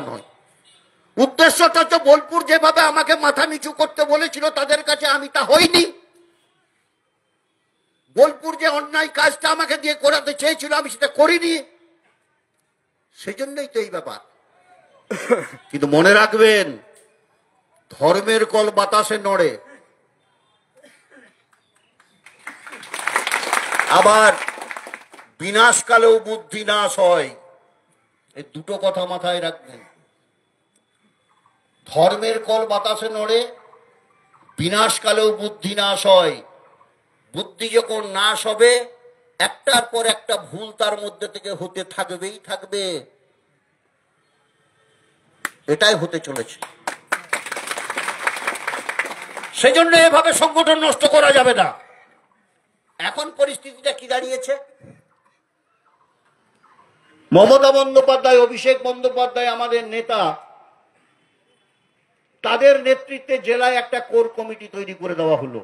নয়। উদ্দেশ্যটা তো বোলপুর যেভাবে আমাকে মাথা নিচু করতে বলেছিল তাদের কাছে আমি তা হইনি। বোলপুর যে অন্যায় কাজটা আমাকে দিয়ে করাতে চেয়েছিল আমি সেটা করিনি, সেই জন্যই তো এই ব্যাপার। কিন্তু মনে রাখবেন, ধর্মের কল বাতাসে নড়ে, আবার বিনাশকালেও বুদ্ধি নাশ হয়। এই দুটো কথা মাথায় রাখবেন। ধর্মের কল বাতাসে নড়ে, বিনাশকালেও বুদ্ধি নাশ হয়। বুদ্ধি যখন নাশ হবে, একটার পর একটা ভুল তার মধ্যে থেকে হতে থাকবেই থাকবে। এটাই হতে চলেছে। সেজন্য এভাবে সংগঠন নষ্ট করা যাবে না। এখন পরিস্থিতিটা কি দাঁড়িয়েছে? মমতা বন্দ্যোপাধ্যায়, অভিষেক বন্দ্যোপাধ্যায় আমাদের নেতা, তাদের নেতৃত্বে জেলায় একটা কোর কমিটি তৈরি করে দেওয়া হলো।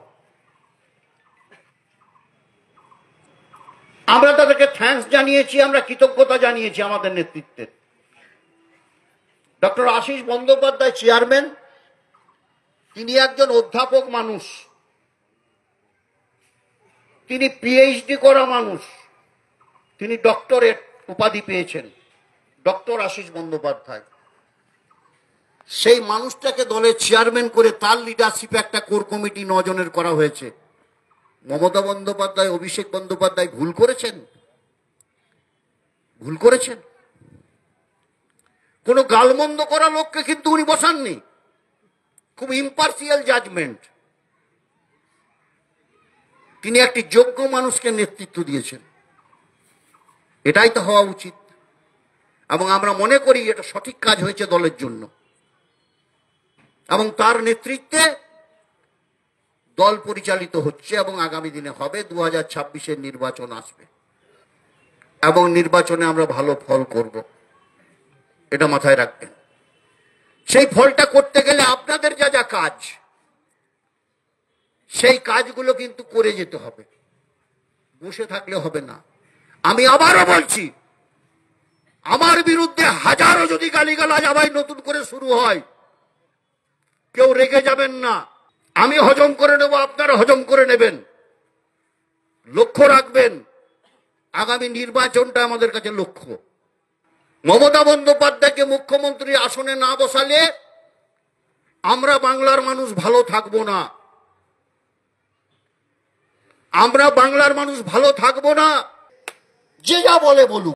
আমরা তাদেরকে থ্যাঙ্কস জানিয়েছি, আমরা কৃতজ্ঞতা জানিয়েছি আমাদের নেতৃত্বে। ডক্টর আশিস বন্দ্যোপাধ্যায় চেয়ারম্যান, তিনি একজন অধ্যাপক মানুষ, তিনি পিএইচডি করা মানুষ, তিনি ডক্টরেট উপাধি পেয়েছেন, ডক্টর আশিস বন্দ্যোপাধ্যায়। সেই মানুষটাকে দলের চেয়ারম্যান করে তার লিডারশিপে একটা কোর কমিটি 9 জনের করা হয়েছে। মমতা বন্দ্যোপাধ্যায়, অভিষেক বন্দ্যোপাধ্যায় ভুল করেছেন? ভুল করেছেন? কোনো গালমন্দ করা লোককে কিন্তু উনি বসাননি। খুব ইম্পার্সিয়াল জাজমেন্ট। তিনি একটি যোগ্য মানুষকে নেতৃত্ব দিয়েছেন। এটাই তো হওয়া উচিত, এবং আমরা মনে করি এটা সঠিক কাজ হয়েছে দলের জন্য। এবং তার নেতৃত্বে দল পরিচালিত হচ্ছে এবং আগামী দিনে হবে। 2026-এর নির্বাচন আসবে এবং নির্বাচনে আমরা ভালো ফল করব, এটা মাথায় রাখবেন। সেই ফলটা করতে গেলে আপনাদের যা যা কাজ, সেই কাজগুলো কিন্তু করে যেতে হবে, বসে থাকলে হবে না। আমি আবারও বলছি, আমার বিরুদ্ধে হাজারো যদি গালিগালাজ আবার নতুন করে শুরু হয়, কেউ রেগে যাবেন না। আমি হজম করে নেব, আপনারা হজম করে নেবেন। লক্ষ্য রাখবেন, আগামী নির্বাচনটা আমাদের কাছে লক্ষ্য। মমতা বন্দ্যোপাধ্যায়কে মুখ্যমন্ত্রী আসনে না বসালে আমরা বাংলার মানুষ ভালো থাকবো না। আমরা বাংলার মানুষ ভালো থাকবো না। যে যা বলে বলুক।